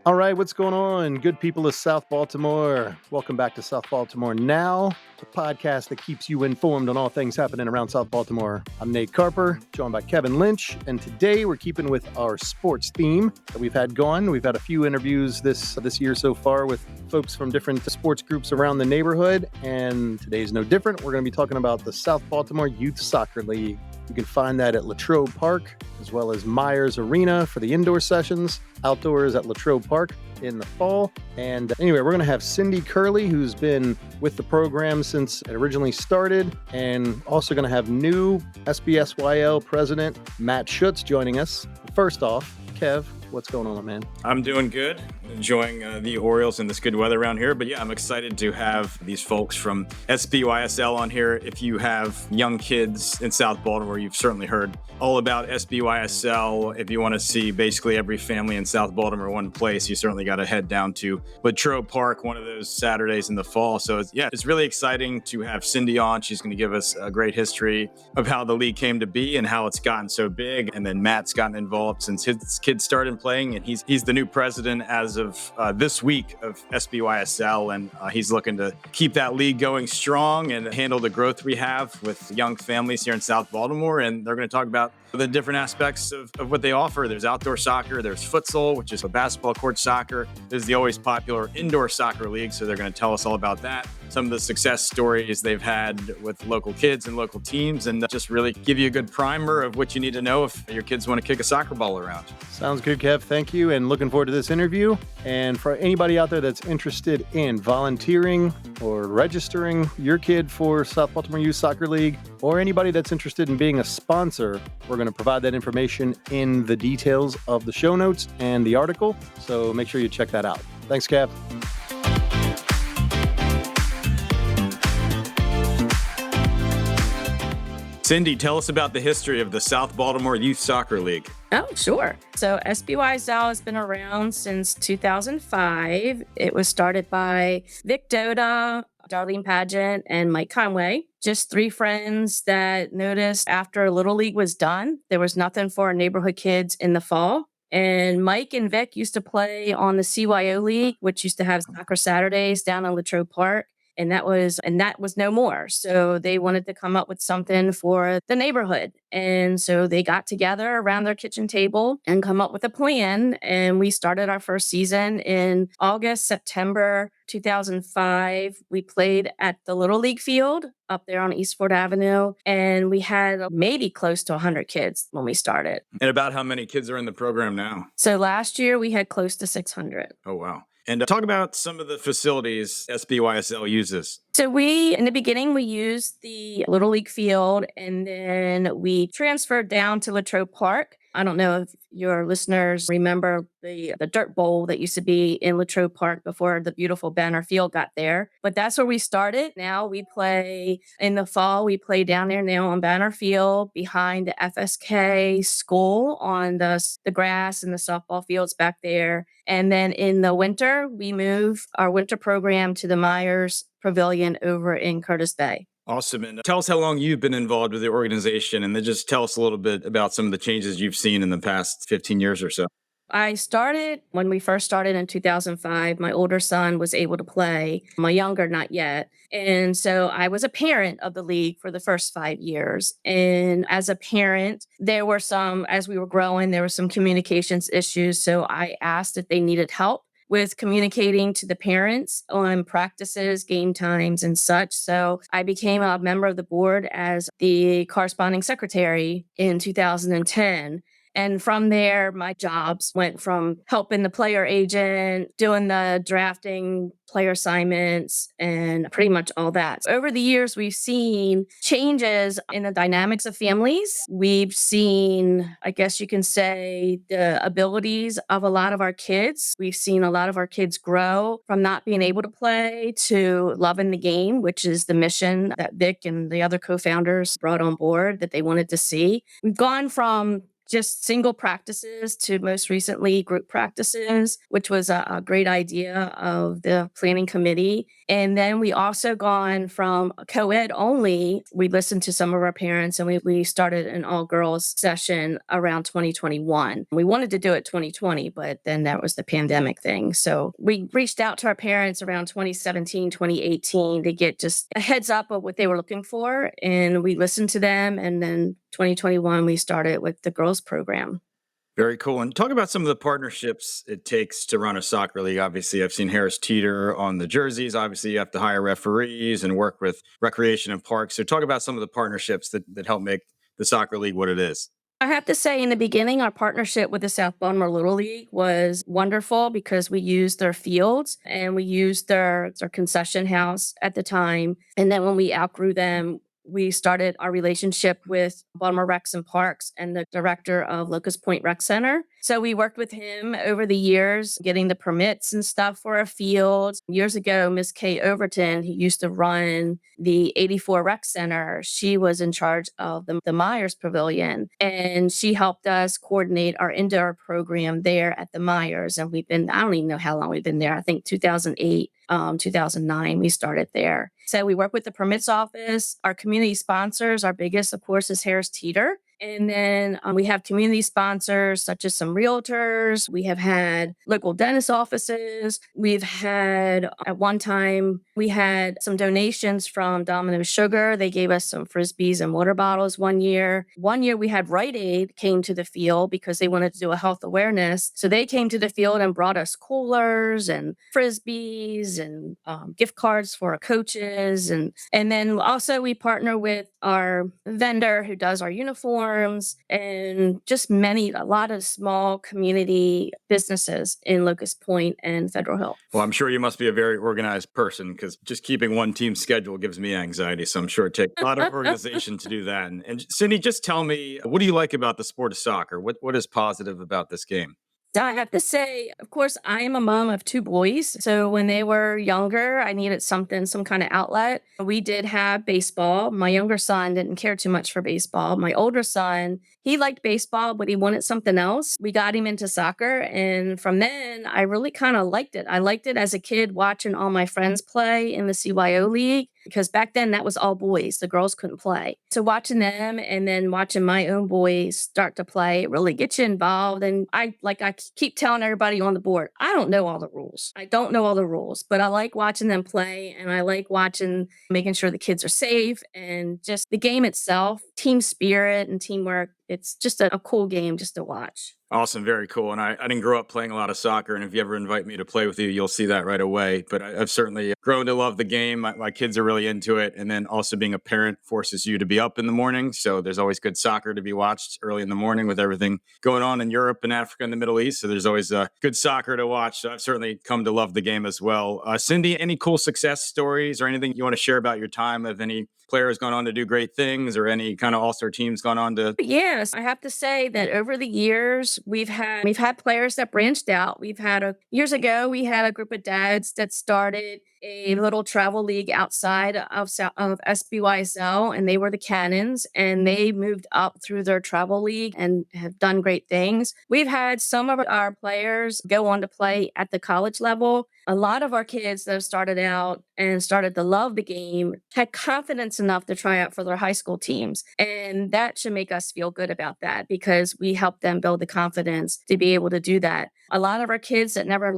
All right, what's going on, good people of South Baltimore? Welcome back to South Baltimore Now, the podcast that keeps you informed on all things happening around South Baltimore. I'm Nate Carper, joined by Kevin Lynch, and today we're keeping with our sports theme that we've had going. We've had a few interviews this year so far with folks from different sports groups around the neighborhood, and today's no different. We're going to be talking about the South Baltimore Youth Soccer League. You can find that at Latrobe Park, as well as Myers Arena for the indoor sessions, outdoors at Latrobe Park in the fall. And anyway, we're going to have Cindy Curley, who's been with the program since it originally started, and also going to have new SBYSL President Matt Schudtz joining us. First off, Kev, what's going on, man? I'm doing good, enjoying the Orioles and this good weather around here. But yeah, I'm excited to have these folks from SBYSL on here. If you have young kids in South Baltimore, you've certainly heard all about SBYSL. If you want to see basically every family in South Baltimore in one place, you certainly got to head down to Latrobe Park one of those Saturdays in the fall. So it's really exciting to have Cindy on. She's going to give us a great history of how the league came to be and how it's gotten so big. And then Matt's gotten involved since his kids started playing, and he's the new president as of this week of SBYSL, and he's looking to keep that league going strong and handle the growth we have with young families here in South Baltimore. And they're going to talk about the different aspects of what they offer. There's outdoor soccer, there's futsal, which is a basketball court soccer. There's the always popular indoor soccer league, so they're going to tell us all about that. Some of the success stories they've had with local kids and local teams, and just really give you a good primer of what you need to know if your kids want to kick a soccer ball around. Sounds good, Kev. Thank you, and looking forward to this interview. And for anybody out there that's interested in volunteering or registering your kid for South Baltimore Youth Soccer League, or anybody that's interested in being a sponsor, we're going to provide that information in the details of the show notes and the article. So make sure you check that out. Thanks, Kev. Cindy, tell us about the history of the South Baltimore Youth Soccer League. Oh, sure. So SBYSL has been around since 2005. It was started by Vic Doda, Darlene Pageant, and Mike Conway. Just three friends that noticed after Little League was done, there was nothing for our neighborhood kids in the fall. And Mike and Vic used to play on the CYO League, which used to have soccer Saturdays down in Latrobe Park. And that was no more. So they wanted to come up with something for the neighborhood. And so they got together around their kitchen table and come up with a plan. And we started our first season in September 2005. We played at the Little League field up there on East Fort Avenue. And we had maybe close to 100 kids when we started. And about how many kids are in the program now? So last year we had close to 600. Oh, wow. And talk about some of the facilities SBYSL uses. So in the beginning, we used the Little League field, and then we transferred down to Latrobe Park. I don't know if your listeners remember the dirt bowl that used to be in Latrobe Park before the beautiful Banner Field got there. But that's where we started. Now we play in the fall. We play down there now on Banner Field behind the FSK school on the grass and the softball fields back there. And then in the winter, we move our winter program to the Myers Pavilion over in Curtis Bay. Awesome. And tell us how long you've been involved with the organization, and then just tell us a little bit about some of the changes you've seen in the past 15 years or so. I started when we first started in 2005. My older son was able to play, my younger not yet. And so I was a parent of the league for the first 5 years. And as a parent, as we were growing, there were some communications issues. So I asked if they needed help with communicating to the parents on practices, game times, and such. So I became a member of the board as the corresponding secretary in 2010. And from there, my jobs went from helping the player agent, doing the drafting, player assignments, and pretty much all that. Over the years, we've seen changes in the dynamics of families. We've seen, I guess you can say, the abilities of a lot of our kids. We've seen a lot of our kids grow from not being able to play to loving the game, which is the mission that Vic and the other co-founders brought on board that they wanted to see. We've gone from just single practices to most recently group practices, which was a great idea of the planning committee. And then we also gone from co-ed only. We listened to some of our parents and we started an all girls session around 2021. We wanted to do it 2020, but then that was the pandemic thing. So we reached out to our parents around 2017, 2018 to get just a heads up of what they were looking for. And we listened to them. And then 2021, we started with the girls program. Very cool. And talk about some of the partnerships it takes to run a soccer league. Obviously, I've seen Harris Teeter on the jerseys. Obviously, you have to hire referees and work with recreation and parks. So talk about some of the partnerships that help make the soccer league what it is. I have to say, in the beginning, our partnership with the South Baltimore Little League was wonderful because we used their fields and we used their concession house at the time. And then when we outgrew them, we started our relationship with Baltimore Recs and Parks and the director of Locust Point Rec Center. So we worked with him over the years, getting the permits and stuff for our fields. Years ago, Miss Kay Overton, who used to run the 84 Rec Center, she was in charge of the Myers Pavilion. And she helped us coordinate our indoor program there at the Myers. And I don't even know how long we've been there. I think 2008. 2009, we started there. So we work with the permits office. Our community sponsors, our biggest, of course, is Harris Teeter. And then we have community sponsors such as some realtors. We have had local dentist offices. We've had, at one time, we had some donations from Domino's Sugar. They gave us some Frisbees and water bottles one year. One year we had Rite Aid came to the field because they wanted to do a health awareness. So they came to the field and brought us coolers and Frisbees and gift cards for our coaches. And then also we partner with our vendor who does our uniforms and just a lot of small community businesses in Locust Point and Federal Hill. Well, I'm sure you must be a very organized person because just keeping one team's schedule gives me anxiety. So I'm sure it takes a lot of organization to do that. And Cindy, just tell me, what do you like about the sport of soccer? What is positive about this game? I have to say, of course, I am a mom of two boys. So when they were younger, I needed some kind of outlet. We did have baseball. My younger son didn't care too much for baseball. My older son, he liked baseball, but he wanted something else. We got him into soccer. And from then, I really kind of liked it. I liked it as a kid watching all my friends play in the CYO league. Because back then that was all boys. The girls couldn't play. So watching them and then watching my own boys start to play, it really gets you involved. And I keep telling everybody on the board, I don't know all the rules. I don't know all the rules, but I like watching them play and I like making sure the kids are safe and just the game itself, team spirit and teamwork. It's just a cool game just to watch. Awesome. Very cool. And I didn't grow up playing a lot of soccer. And if you ever invite me to play with you, you'll see that right away. But I've certainly grown to love the game. My kids are really into it. And then also being a parent forces you to be up in the morning. So there's always good soccer to be watched early in the morning with everything going on in Europe and Africa and the Middle East. So there's always good soccer to watch. So I've certainly come to love the game as well. Cindy, any cool success stories or anything you want to share about your time of any players gone on to do great things or any kind of all-star teams gone on to? Yes, I have to say that over the years, we've had players that branched out. Years ago, we had a group of dads that started a little travel league outside of SBYSL, and they were the Cannons, and they moved up through their travel league and have done great things. We've had some of our players go on to play at the college level. A lot of our kids that have started out and started to love the game had confidence enough to try out for their high school teams. And that should make us feel good about that because we help them build the confidence to be able to do that. A lot of our kids that never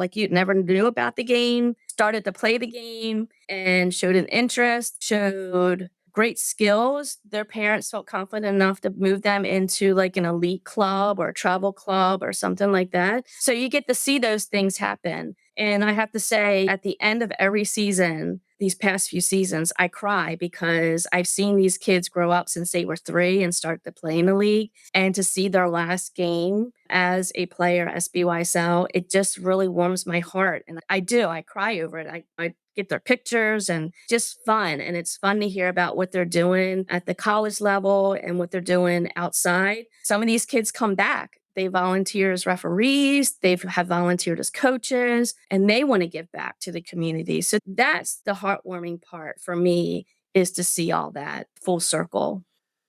knew about the game started to play the game and showed an interest, showed great skills. Their parents felt confident enough to move them into like an elite club or a travel club or something like that. So you get to see those things happen. And I have to say, at the end of every season, these past few seasons, I cry because I've seen these kids grow up since they were 3 and start to play in the league. And to see their last game as a player at SBYSL, it just really warms my heart. And I cry over it. I get their pictures and just fun. And it's fun to hear about what they're doing at the college level and what they're doing outside. Some of these kids come back. They volunteer as referees, they have volunteered as coaches, and they want to give back to the community. So that's the heartwarming part for me is to see all that full circle.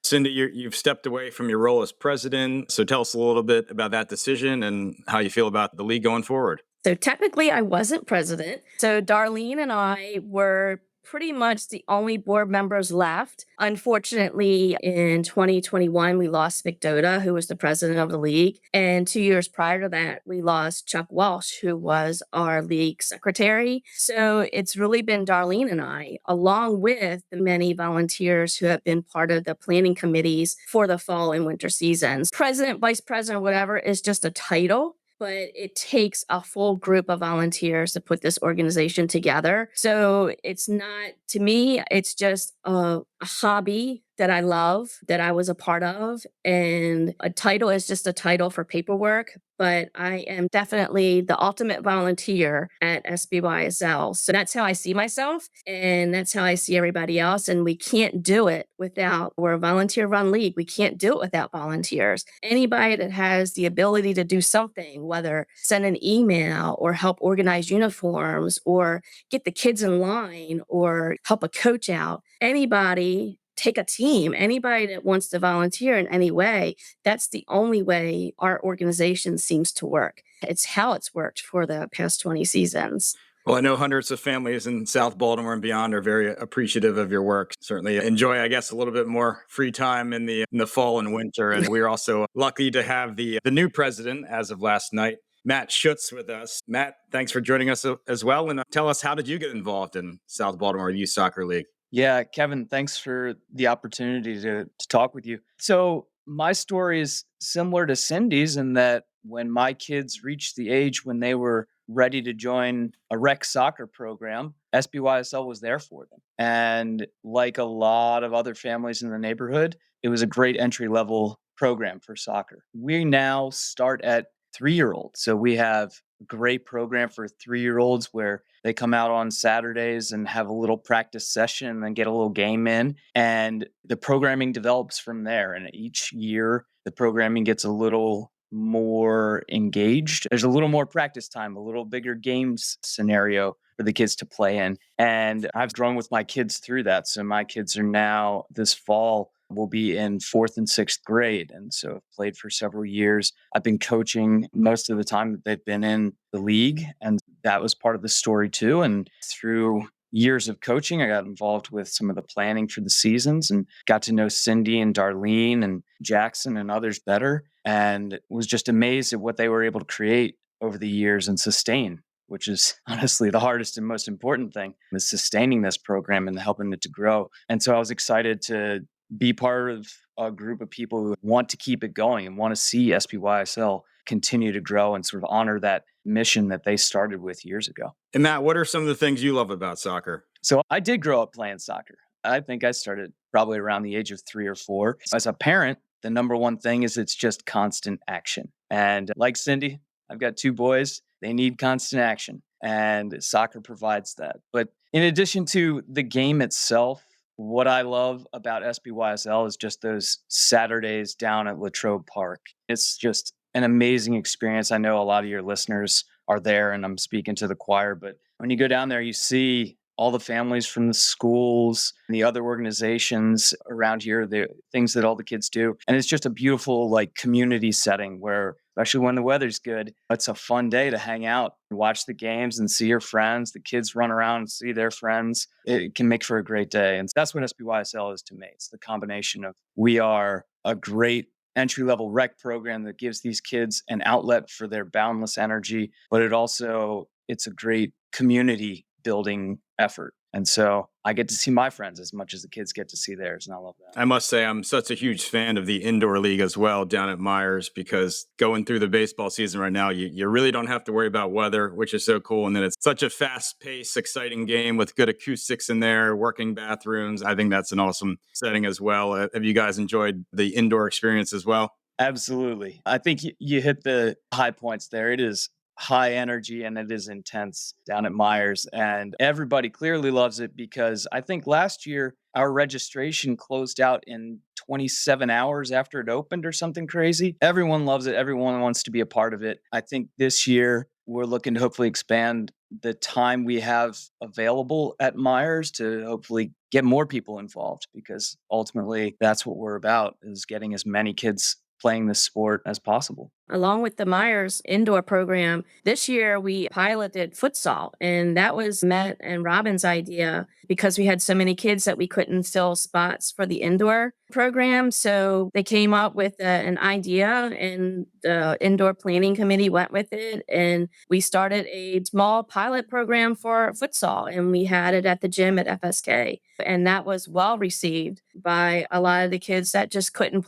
Cindy, you've stepped away from your role as president. So tell us a little bit about that decision and how you feel about the league going forward. So technically, I wasn't president. So Darlene and I were pretty much the only board members left. Unfortunately, in 2021, we lost McDoda, who was the president of the league. And 2 years prior to that, we lost Chuck Walsh, who was our league secretary. So it's really been Darlene and I, along with the many volunteers who have been part of the planning committees for the fall and winter seasons. President, vice president, whatever is just a title, but it takes a full group of volunteers to put this organization together. So it's not, to me, it's just a hobby that I love, that I was a part of. And a title is just a title for paperwork, but I am definitely the ultimate volunteer at SBYSL. So that's how I see myself, and that's how I see everybody else. And we can't do it without, we're a volunteer run league. We can't do it without volunteers. Anybody that has the ability to do something, whether send an email or help organize uniforms or get the kids in line or help a coach out, anybody, take a team, anybody that wants to volunteer in any way, that's the only way our organization seems to work. It's how it's worked for the past 20 seasons. Well, I know hundreds of families in South Baltimore and beyond are very appreciative of your work. Certainly enjoy, I guess, a little bit more free time in the fall and winter. And we're also lucky to have the new president as of last night, Matt Schudtz, with us. Matt, thanks for joining us as well. And tell us, how did you get involved in South Baltimore Youth Soccer League? Yeah, Kevin, thanks for the opportunity to talk with you. So my story is similar to Cindy's in that when my kids reached the age when they were ready to join a rec soccer program, SBYSL was there for them. And like a lot of other families in the neighborhood, it was a great entry-level program for soccer. We now start at 3-year-olds. So we have a great program for 3-year-olds where they come out on Saturdays and have a little practice session and then get a little game in. And the programming develops from there. And each year, the programming gets a little more engaged. There's a little more practice time, a little bigger games scenario for the kids to play in. And I've grown with my kids through that. So my kids are now, this fall, will be in 4th and 6th grade. And so I've played for several years. I've been coaching most of the time that they've been in the league. And that was part of the story too. And through years of coaching, I got involved with some of the planning for the seasons and got to know Cindy and Darlene and Jackson and others better. And was just amazed at what they were able to create over the years and sustain, which is honestly the hardest and most important thing, is sustaining this program and helping it to grow. And so I was excited to be part of a group of people who want to keep it going and want to see SBYSL continue to grow and sort of honor that mission that they started with years ago. And Matt, what are some of the things you love about soccer? So I did grow up playing soccer. I think I started probably around the age of 3 or 4. As a parent, the number one thing is it's just constant action. And like Cindy, I've got 2 boys. They need constant action, and soccer provides that. But in addition to the game itself, what I love about SBYSL is just those Saturdays down at Latrobe Park. It's just an amazing experience. I know a lot of your listeners are there, and I'm speaking to the choir, but when you go down there, you see all the families from the schools and the other organizations around here, the things that all the kids do. And it's just a beautiful community setting where, especially when the weather's good, it's a fun day to hang out and watch the games and see your friends. The kids run around and see their friends. It can make for a great day. And that's what SBYSL is to me. It's the combination of, we are a great entry-level rec program that gives these kids an outlet for their boundless energy, but it's a great community building effort. And so I get to see my friends as much as the kids get to see theirs, and I love that. I must say I'm such a huge fan of the indoor league as well down at Myers, because going through the baseball season right now, you really don't have to worry about weather, which is so cool. And then it's such a fast-paced, exciting game with good acoustics in there, working bathrooms. I think that's an awesome setting as well. Have you guys enjoyed the indoor experience as well? Absolutely. I think you hit the high points there. It is high energy and it is intense down at Myers, and everybody clearly loves it because I think last year our registration closed out in 27 hours after it opened or something crazy. Everyone loves it. Everyone wants to be a part of it. I think this year we're looking to hopefully expand the time we have available at Myers to hopefully get more people involved, because ultimately that's what we're about, is getting as many kids playing this sport as possible. Along with the Myers indoor program, this year we piloted futsal, and that was Matt and Robin's idea because we had so many kids that we couldn't fill spots for the indoor program. So they came up with an idea, and the indoor planning committee went with it, and we started a small pilot program for futsal, and we had it at the gym at FSK. And that was well received by a lot of the kids that just couldn't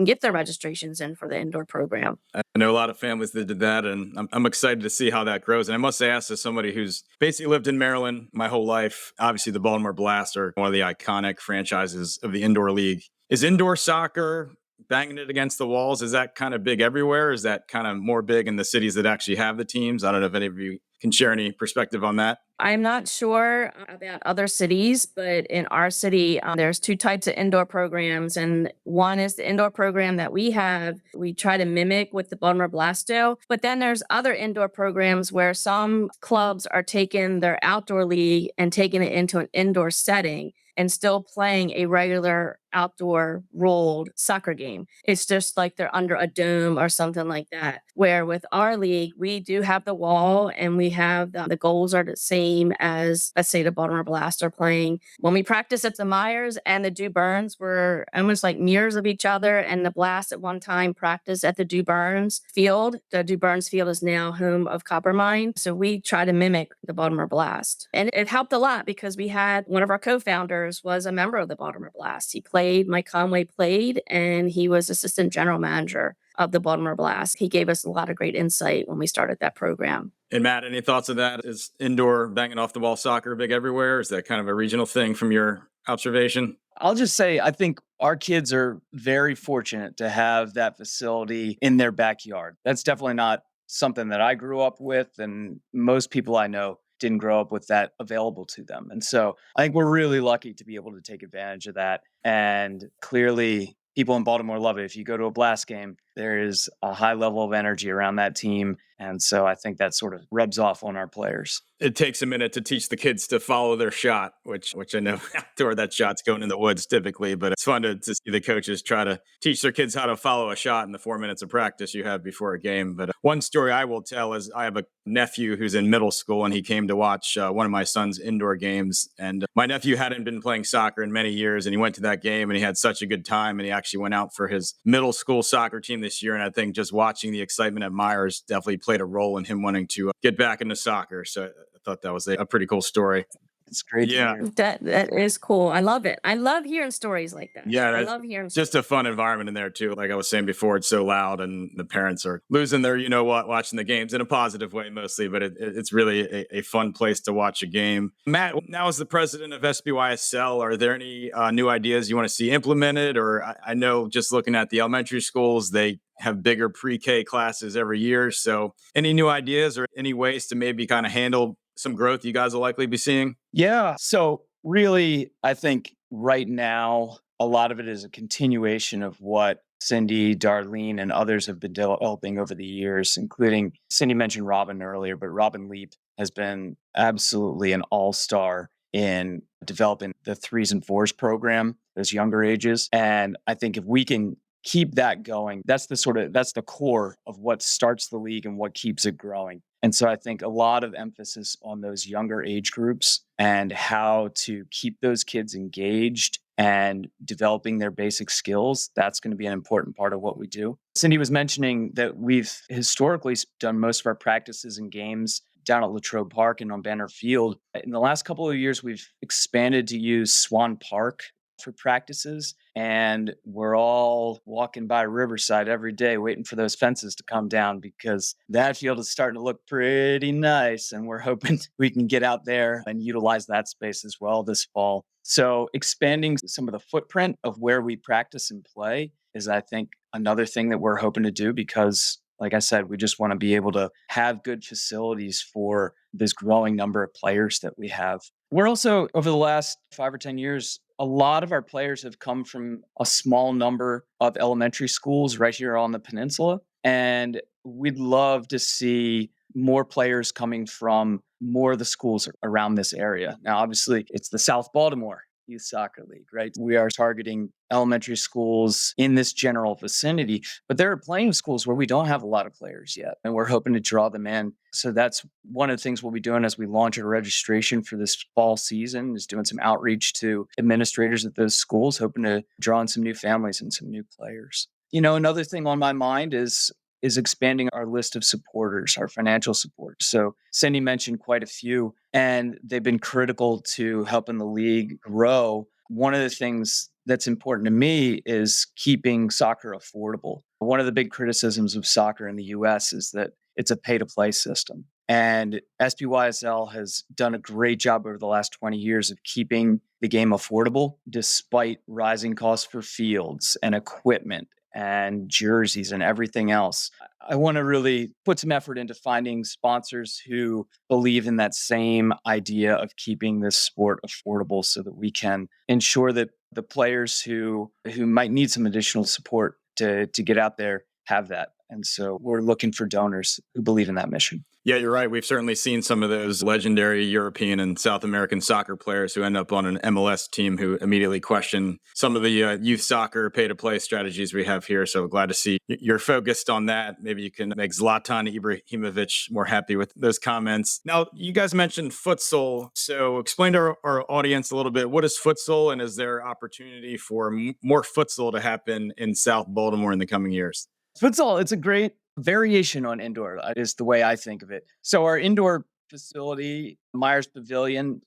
get their registrations in for the indoor program. I know a lot of families that did that, and I'm excited to see how that grows. And I must say, as somebody who's basically lived in Maryland my whole life, obviously the Baltimore Blast are one of the iconic franchises of the indoor league. Is indoor soccer banging it against the walls? Is that kind of big everywhere? Is that kind of more big in the cities that actually have the teams? I don't know if any of you can share any perspective on that. I'm not sure about other cities, but in our city, there's two types of indoor programs. And one is the indoor program that we have. We try to mimic what the Baltimore Blast do. But then there's other indoor programs where some clubs are taking their outdoor league and taking it into an indoor setting and still playing a regular outdoor rolled soccer game. It's just like they're under a dome or something like that. Where with our league, we do have the wall, and we have the goals are the same as, let's say, the Baltimore Blast are playing. When we practice at the Myers and the Du Burns, were almost like mirrors of each other. And the Blast at one time practiced at the Du Burns field. The Du Burns field is now home of Coppermine. So we try to mimic the Baltimore Blast. And it helped a lot because we had one of our co-founders was a member of the Baltimore Blast. He played, Mike Conway played, and he was assistant general manager of the Baltimore Blast. He gave us a lot of great insight when we started that program. And Matt, any thoughts on that? Is indoor banging off the wall soccer big everywhere? Is that kind of a regional thing from your observation? I'll just say, I think our kids are very fortunate to have that facility in their backyard. That's definitely not something that I grew up with, and most people I know didn't grow up with that available to them. And so I think we're really lucky to be able to take advantage of that. And clearly, people in Baltimore love it. If you go to a Blast game, there is a high level of energy around that team. And so I think that sort of rubs off on our players. It takes a minute to teach the kids to follow their shot, which I know outdoor that shot's going in the woods typically, but it's fun to see the coaches try to teach their kids how to follow a shot in the 4 minutes of practice you have before a game. But one story I will tell is I have a nephew who's in middle school, and he came to watch one of my son's indoor games. And my nephew hadn't been playing soccer in many years, and he went to that game and he had such a good time. And he actually went out for his middle school soccer team this year. And I think just watching the excitement at Myers definitely played a role in him wanting to get back into soccer. So I thought that was a pretty cool story. It's great. Yeah. That is cool. I love it. I love hearing stories like that. Yeah, I love hearing just a fun environment in there too. Like I was saying before, it's so loud and the parents are losing their, you know what, watching the games in a positive way mostly, but it's really a fun place to watch a game. Matt, now as the president of SBYSL, are there any new ideas you want to see implemented? Or I know just looking at the elementary schools, they have bigger pre-K classes every year. So any new ideas or any ways to maybe kind of handle some growth you guys will likely be seeing? Yeah. So really, I think right now, a lot of it is a continuation of what Cindy, Darlene, and others have been developing over the years, including Cindy mentioned Robin earlier, but Robin Leap has been absolutely an all-star in developing the 3s and 4s program, those younger ages. And I think if we can keep that going, that's the core of what starts the league and what keeps it growing. And so I think a lot of emphasis on those younger age groups and how to keep those kids engaged and developing their basic skills, that's going to be an important part of what we do. Cindy was mentioning that we've historically done most of our practices and games down at Latrobe Park and on Banner Field. In the last couple of years, we've expanded to use Swan Park for practices, and we're all walking by Riverside every day waiting for those fences to come down because that field is starting to look pretty nice, and we're hoping we can get out there and utilize that space as well this fall. So expanding some of the footprint of where we practice and play is, I think, another thing that we're hoping to do because, like I said, we just want to be able to have good facilities for this growing number of players that we have. We're also, over the last 5 or 10 years, a lot of our players have come from a small number of elementary schools right here on the peninsula. And we'd love to see more players coming from more of the schools around this area. Now, obviously, it's the South Baltimore Youth Soccer League, right? We are targeting elementary schools in this general vicinity, but there are plenty of schools where we don't have a lot of players yet, and we're hoping to draw them in. So that's one of the things we'll be doing as we launch our registration for this fall season, is doing some outreach to administrators at those schools, hoping to draw in some new families and some new players. Another thing on my mind is expanding our list of supporters, our financial supporters. So Cindy mentioned quite a few, and they've been critical to helping the league grow. One of the things that's important to me is keeping soccer affordable. One of the big criticisms of soccer in the US is that it's a pay-to-play system. And SBYSL has done a great job over the last 20 years of keeping the game affordable, despite rising costs for fields and equipment and jerseys and everything else. I want to really put some effort into finding sponsors who believe in that same idea of keeping this sport affordable, so that we can ensure that the players who might need some additional support to get out there have that. And so we're looking for donors who believe in that mission. Yeah, you're right. We've certainly seen some of those legendary European and South American soccer players who end up on an MLS team who immediately question some of the youth soccer pay-to-play strategies we have here. So glad to see you're focused on that. Maybe you can make Zlatan Ibrahimovic more happy with those comments. Now, you guys mentioned futsal. So explain to our audience a little bit, what is futsal, and is there opportunity for more futsal to happen in South Baltimore in the coming years? Futsal, it's a great variation on indoor, is the way I think of it. So our indoor facility, Myers Pavilion,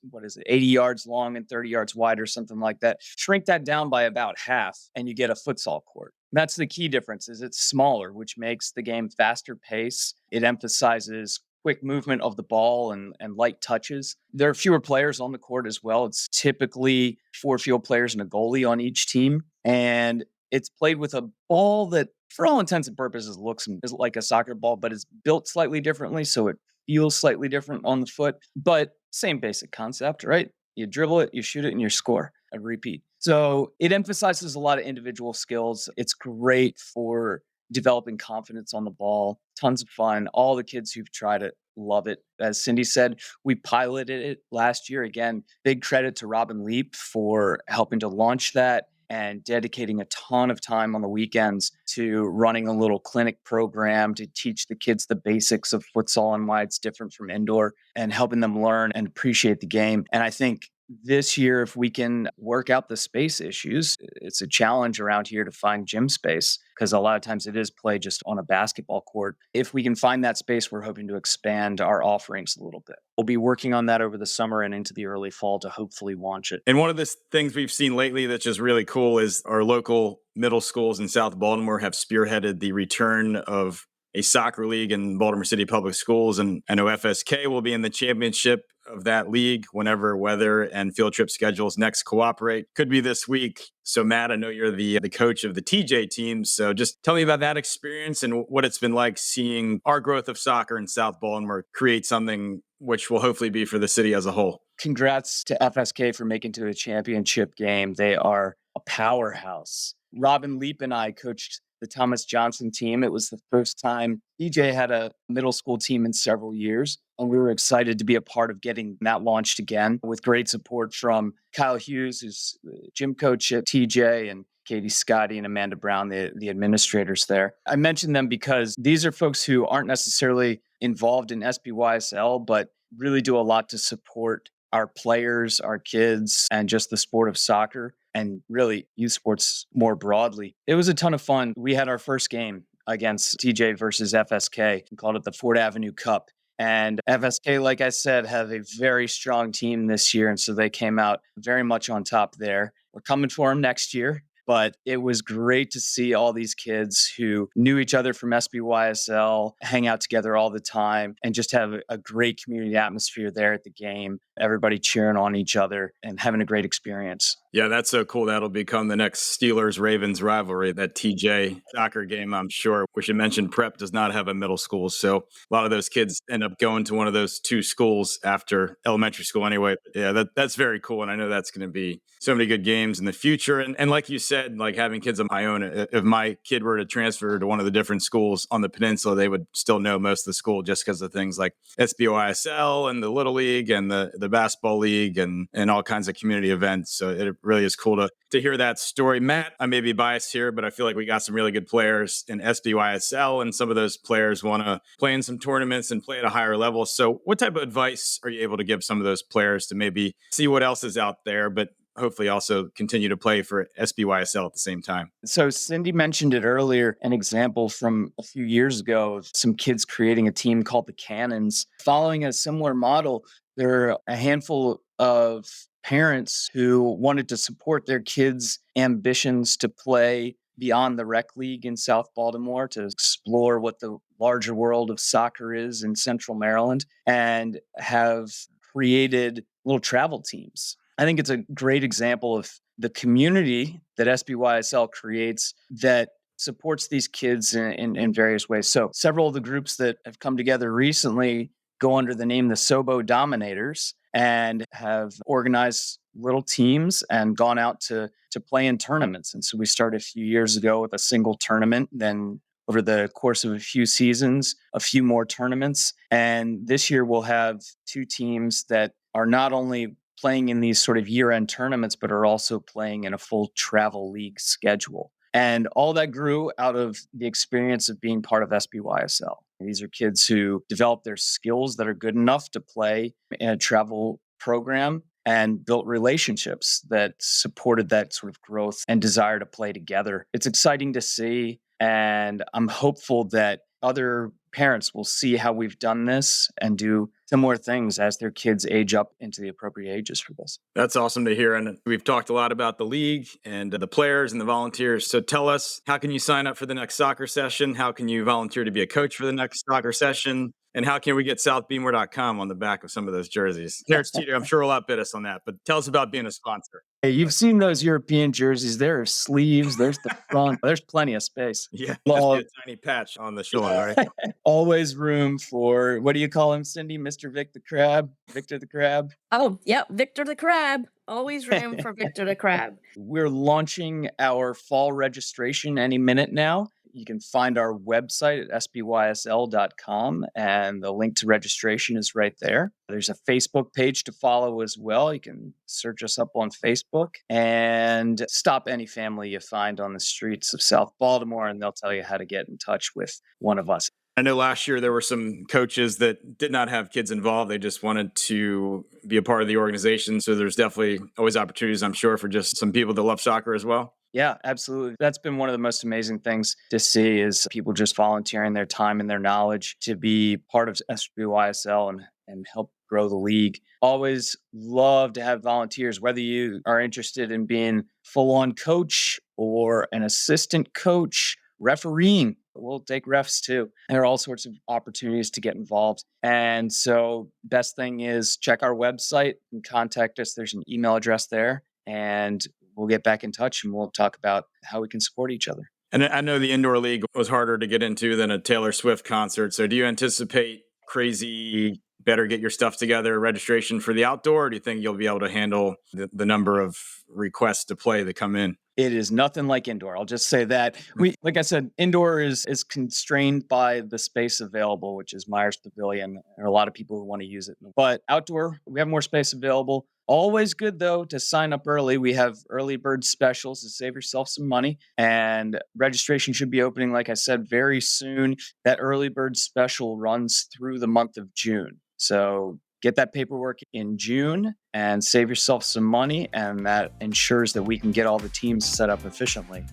80 yards long and 30 yards wide or something like that. Shrink that down by about half and you get a futsal court. That's the key difference, is it's smaller, which makes the game faster pace. It emphasizes quick movement of the ball and light touches. There are fewer players on the court as well. It's typically 4 field players and a goalie on each team. And it's played with a ball that, for all intents and purposes, looks like a soccer ball, but it's built slightly differently, so it feels slightly different on the foot, but same basic concept, right? You dribble it, you shoot it, and you score and repeat. So it emphasizes a lot of individual skills. It's great for developing confidence on the ball. Tons of fun. All the kids who've tried it love it. As Cindy said, we piloted it last year. Again, big credit to Robin Leap for helping to launch that and dedicating a ton of time on the weekends to running a little clinic program to teach the kids the basics of futsal and why it's different from indoor, and helping them learn and appreciate the game. And I think this year, if we can work out the space issues, it's a challenge around here to find gym space, because a lot of times it is played just on a basketball court. If we can find that space, we're hoping to expand our offerings a little bit. We'll be working on that over the summer and into the early fall to hopefully launch it. And one of the things we've seen lately that's just really cool is our local middle schools in South Baltimore have spearheaded the return of a soccer league in Baltimore City Public Schools. And I know FSK will be in the championship of that league whenever weather and field trip schedules next cooperate. Could be this week. So Matt, I know you're the coach of the TJ team. So just tell me about that experience and what it's been like seeing our growth of soccer in South Baltimore create something which will hopefully be for the city as a whole. Congrats to FSK for making to a championship game. They are a powerhouse. Robin Leap and I coached the Thomas Johnson team. It was the first time TJ had a middle school team in several years, and we were excited to be a part of getting that launched again, with great support from Kyle Hughes, who's the gym coach at TJ, and Katie Scotty and Amanda Brown, the administrators there. I mentioned them because these are folks who aren't necessarily involved in SBYSL, but really do a lot to support our players, our kids, and just the sport of soccer, and really youth sports more broadly. It was a ton of fun. We had our first game against TJ versus FSK. We called it the Ford Avenue Cup. And FSK, like I said, have a very strong team this year. And so they came out very much on top there. We're coming for them next year. But it was great to see all these kids who knew each other from SBYSL hang out together all the time and just have a great community atmosphere there at the game. Everybody cheering on each other and having a great experience. Yeah, that's so cool. That'll become the next Steelers-Ravens rivalry, that TJ soccer game, I'm sure. We should mention prep does not have a middle school. So a lot of those kids end up going to one of those two schools after elementary school anyway. But yeah, that's very cool. And I know that's going to be so many good games in the future. And like you said, like having kids of my own, if my kid were to transfer to one of the different schools on the peninsula, they would still know most of the school just because of things like SBYSL and the Little League and the basketball league and all kinds of community events. So it really is cool to hear that story. Matt, I may be biased here, but I feel like we got some really good players in SBYSL, and some of those players want to play in some tournaments and play at a higher level. So what type of advice are you able to give some of those players to maybe see what else is out there, but hopefully also continue to play for SBYSL at the same time? So Cindy mentioned it earlier, an example from a few years ago of some kids creating a team called the Cannons. Following a similar model, there are a handful of parents who wanted to support their kids' ambitions to play beyond the rec league in South Baltimore, to explore what the larger world of soccer is in Central Maryland, and have created little travel teams. I think it's a great example of the community that SBYSL creates that supports these kids in various ways. So several of the groups that have come together recently go under the name the Sobo Dominators and have organized little teams and gone out to play in tournaments. And so we started a few years ago with a single tournament, then over the course of a few seasons, a few more tournaments. And this year we'll have two teams that are not only playing in these sort of year-end tournaments, but are also playing in a full travel league schedule. And all that grew out of the experience of being part of SBYSL. These are kids who developed their skills that are good enough to play in a travel program and built relationships that supported that sort of growth and desire to play together. It's exciting to see, and I'm hopeful that other parents will see how we've done this and do similar things as their kids age up into the appropriate ages for this. That's awesome to hear. And we've talked a lot about the league and the players and the volunteers. So tell us, how can you sign up for the next soccer session? How can you volunteer to be a coach for the next soccer session? And how can we get southbeamer.com on the back of some of those jerseys? Terrence Teeter, I'm sure will outbid us on that, but tell us about being a sponsor. Hey, you've seen those European jerseys. There are sleeves. There's the front. There's plenty of space. Yeah, just be a tiny patch on the shoulder, right? Always room for, what do you call him, Cindy? Mr. Vic the Crab? Victor the Crab? Oh, yep. Victor the Crab. Always room for Victor the Crab. We're launching our fall registration any minute now. You can find our website at sbysl.com, and the link to registration is right there. There's a Facebook page to follow as well. You can search us up on Facebook and stop any family you find on the streets of South Baltimore, and they'll tell you how to get in touch with one of us. I know last year there were some coaches that did not have kids involved. They just wanted to be a part of the organization. So there's definitely always opportunities, I'm sure, for just some people that love soccer as well. Yeah, absolutely. That's been one of the most amazing things to see, is people just volunteering their time and their knowledge to be part of SBYSL and help grow the league. Always love to have volunteers, whether you are interested in being full-on coach or an assistant coach, refereeing. We'll take refs too. There are all sorts of opportunities to get involved. And so best thing is check our website and contact us. There's an email address there, and we'll get back in touch and we'll talk about how we can support each other. And I know the indoor league was harder to get into than a Taylor Swift concert. So do you anticipate crazy, better get your stuff together registration for the outdoor? Or do you think you'll be able to handle the number of requests to play that come in? It is nothing like indoor. I'll just say that. Like I said, indoor is constrained by the space available, which is Myers Pavilion. There are a lot of people who want to use it. But outdoor, we have more space available. Always good, though, to sign up early. We have early bird specials to save yourself some money. And registration should be opening, like I said, very soon. That early bird special runs through the month of June. So get that paperwork in June and save yourself some money, and that ensures that we can get all the teams set up efficiently.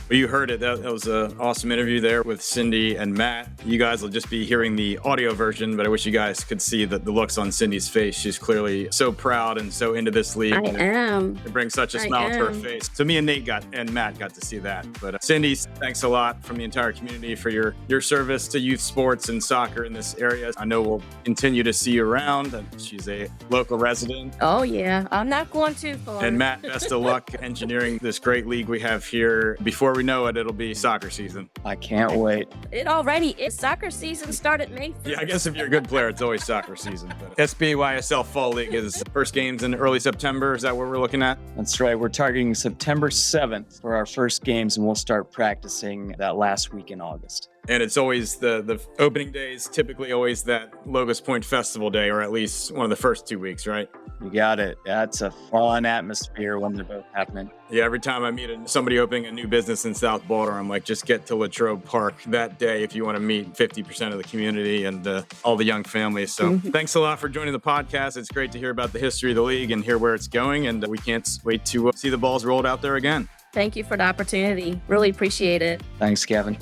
Well, you heard it. That was an awesome interview there with Cindy and Matt. You guys will just be hearing the audio version, but I wish you guys could see the looks on Cindy's face. She's clearly so proud and so into this league. I am. It brings such a smile to her face. So me and Nate and Matt got to see that. But Cindy, thanks a lot from the entire community for your service to youth sports and soccer in this area. I know we'll continue to see you around. She's a local resident. Oh, yeah. I'm not going too far. And Matt, best of luck engineering this great league we have here. Before we know it, it'll be soccer season. I can't wait. It already is. Soccer season started May 1st. Yeah, I guess if you're a good player, it's always soccer season. But SBYSL Fall League is first games in early September. Is that what we're looking at? That's right. We're targeting September 7th for our first games, and we'll start practicing that last week in August. And it's always the opening day is typically always that Locust Point Festival Day, or at least one of the first 2 weeks, right? You got it. That's a fun atmosphere when they're both happening. Yeah, every time I meet somebody opening a new business in South Baltimore, I'm like, just get to Latrobe Park that day if you want to meet 50% of the community and all the young families. So thanks a lot for joining the podcast. It's great to hear about the history of the league and hear where it's going. And we can't wait to see the balls rolled out there again. Thank you for the opportunity. Really appreciate it. Thanks, Kevin.